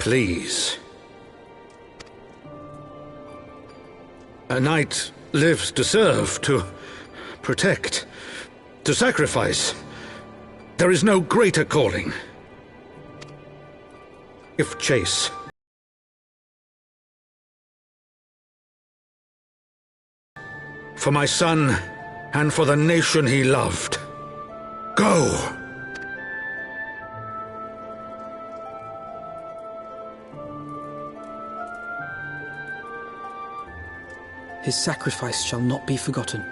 Please. A knight lives to serve, to protect, to sacrifice. There is no greater calling. If chase. For my son, and for the nation he loved. Go! His sacrifice shall not be forgotten.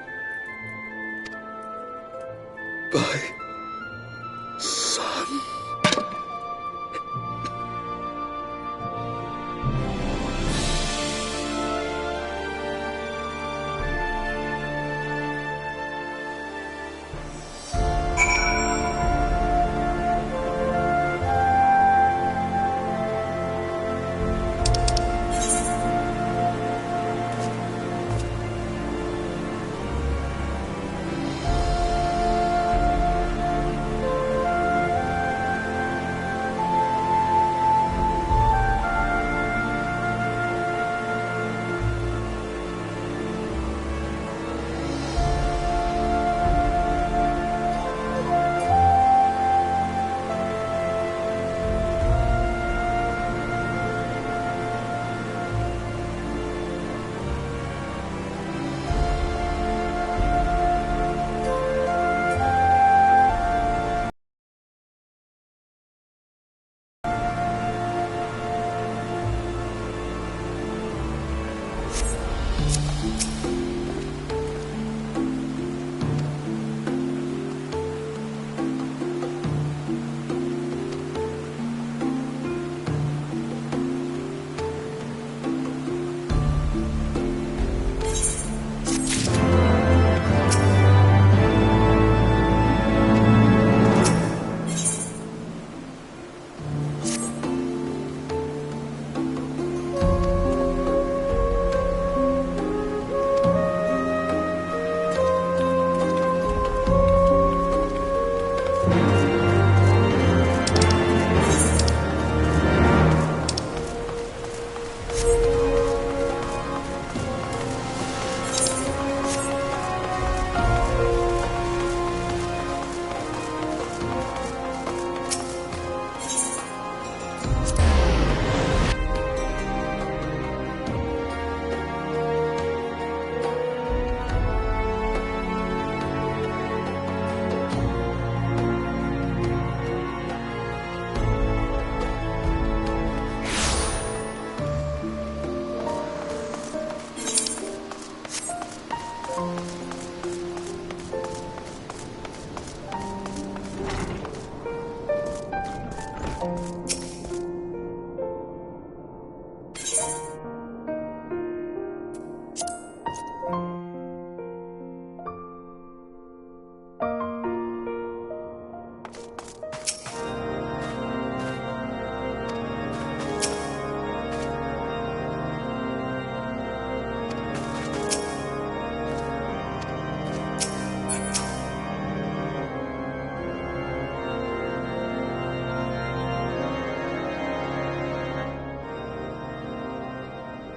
My son.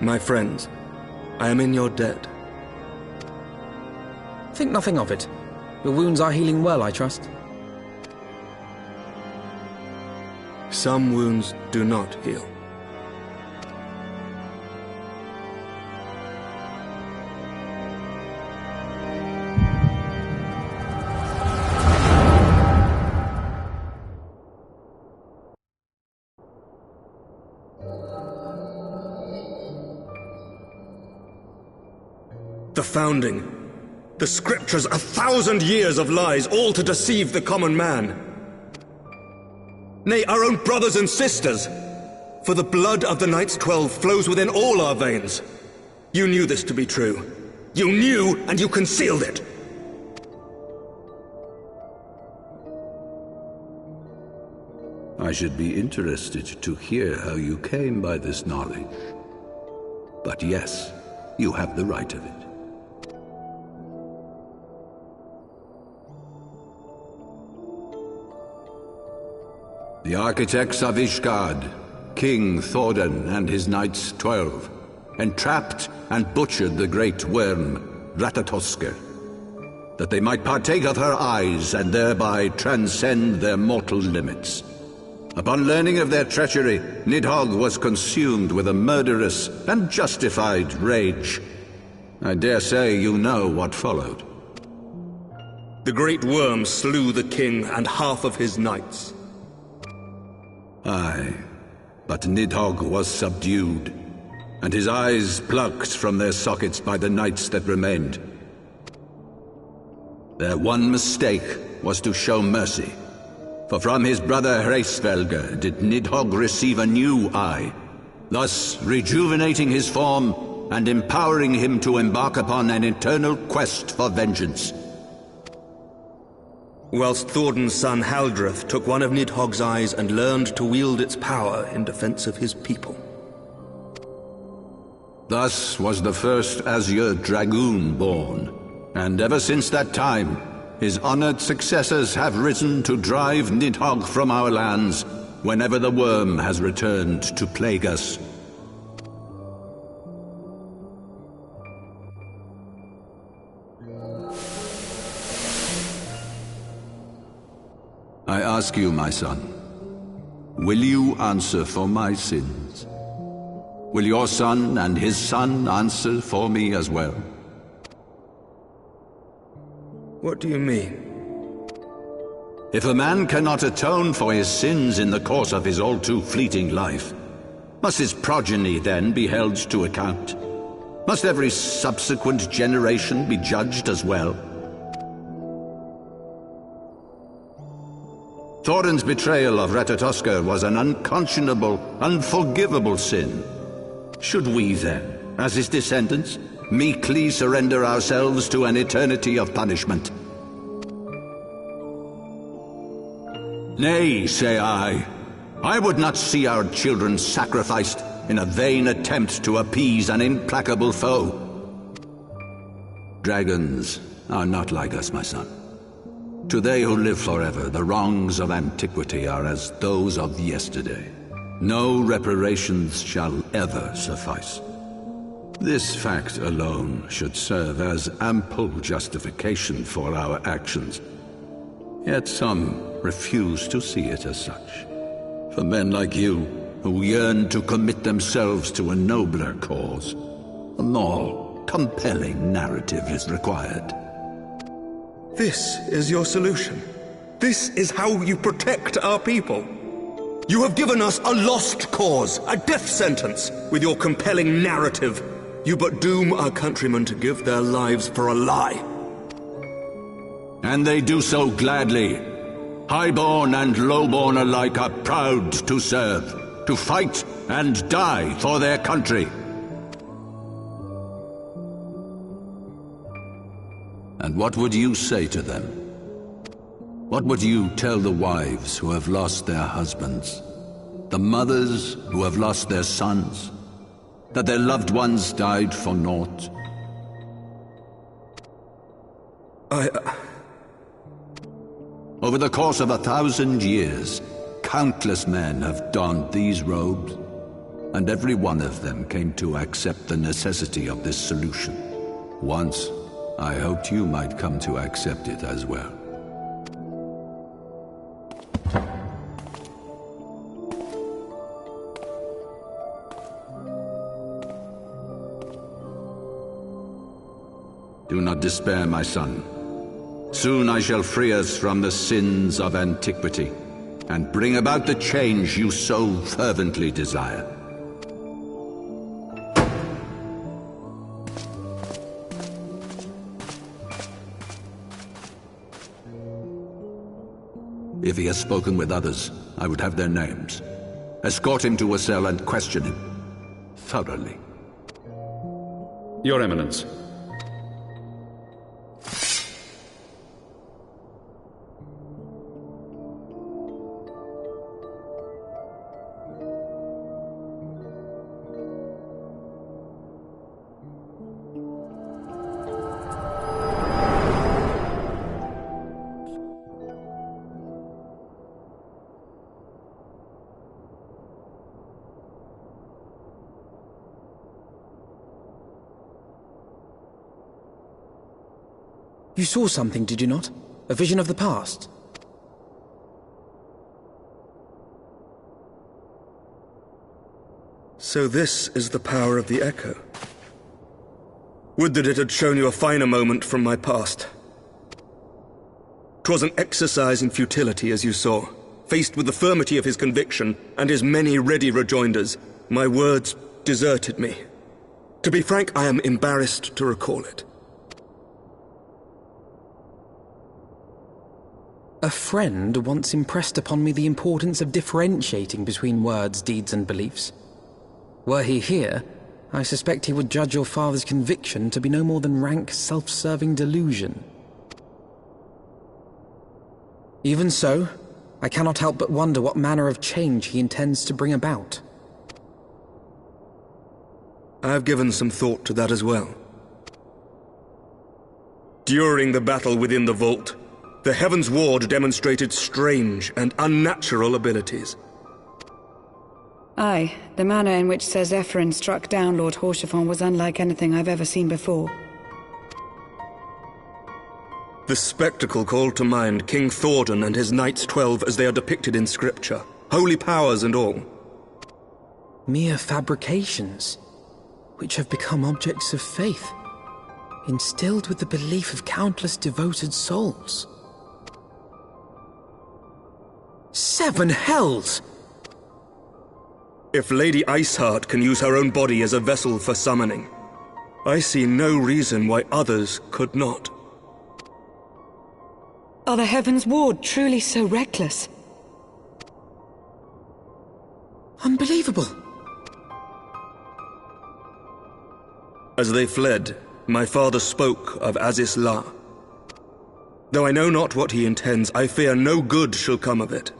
My friends, I am in your debt. Think nothing of it. Your wounds are healing well, I trust. Some wounds do not heal. The Founding. The Scriptures, 1,000 years of lies, all to deceive the common man. Nay, our own brothers and sisters. For the blood of the Knights 12 flows within all our veins. You knew this to be true. You knew, and you concealed it. I should be interested to hear how you came by this knowledge. But yes, you have the right of it. The architects of Ishgard, King Thordan and his knights 12 entrapped and butchered the great worm, Ratatoskr, that they might partake of her eyes and thereby transcend their mortal limits. Upon learning of their treachery, Nidhogg was consumed with a murderous and justified rage. I dare say you know what followed. The great worm slew the king and half of his knights. Aye, but Nidhogg was subdued, and his eyes plucked from their sockets by the knights that remained. Their one mistake was to show mercy, for from his brother Hreysvelgr did Nidhogg receive a new eye, thus rejuvenating his form and empowering him to embark upon an eternal quest for vengeance. Whilst Thordan's son Haldreth took one of Nidhogg's eyes and learned to wield its power in defense of his people. Thus was the first Azure Dragoon born, and ever since that time, his honored successors have risen to drive Nidhogg from our lands whenever the worm has returned to plague us. I ask you, my son, will you answer for my sins? Will your son and his son answer for me as well? What do you mean? If a man cannot atone for his sins in the course of his all-too-fleeting life, must his progeny then be held to account? Must every subsequent generation be judged as well? Thordan's betrayal of Ratatoskr was an unconscionable, unforgivable sin. Should we then, as his descendants, meekly surrender ourselves to an eternity of punishment? Nay, say I. I would not see our children sacrificed in a vain attempt to appease an implacable foe. Dragons are not like us, my son. To they who live forever, the wrongs of antiquity are as those of yesterday. No reparations shall ever suffice. This fact alone should serve as ample justification for our actions. Yet some refuse to see it as such. For men like you, who yearn to commit themselves to a nobler cause, a more compelling narrative is required. This is your solution. This is how you protect our people. You have given us a lost cause, a death sentence. With your compelling narrative, you but doom our countrymen to give their lives for a lie. And they do so gladly. Highborn and lowborn alike are proud to serve, to fight and die for their country. And what would you say to them? What would you tell the wives who have lost their husbands? The mothers who have lost their sons? That their loved ones died for naught? Over the course of 1,000 years, countless men have donned these robes, and every one of them came to accept the necessity of this solution. Once, I hoped you might come to accept it as well. Do not despair, my son. Soon I shall free us from the sins of antiquity, and bring about the change you so fervently desire. If he has spoken with others, I would have their names. Escort him to a cell and question him thoroughly. Your Eminence. You saw something, did you not? A vision of the past? So this is the power of the Echo. Would that it had shown you a finer moment from my past. 'Twas an exercise in futility, as you saw. Faced with the firmity of his conviction and his many ready rejoinders, my words deserted me. To be frank, I am embarrassed to recall it. A friend once impressed upon me the importance of differentiating between words, deeds, and beliefs. Were he here, I suspect he would judge your father's conviction to be no more than rank, self-serving delusion. Even so, I cannot help but wonder what manner of change he intends to bring about. I have given some thought to that as well. During the battle within the vault, the Heavensward demonstrated strange and unnatural abilities. Aye, the manner in which Sir Zephyrin struck down Lord Haurchefant was unlike anything I've ever seen before. The spectacle called to mind King Thordan and his Knights 12 as they are depicted in scripture, holy powers and all. Mere fabrications, which have become objects of faith, instilled with the belief of countless devoted souls. 7 hells! If Lady Iceheart can use her own body as a vessel for summoning, I see no reason why others could not. Are the Heavensward truly so reckless? Unbelievable! As they fled, my father spoke of Aziz La. Though I know not what he intends, I fear no good shall come of it.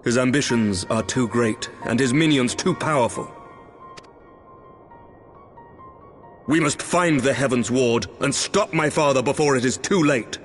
His ambitions are too great, and his minions too powerful. We must find the Heavensward and stop my father before it is too late.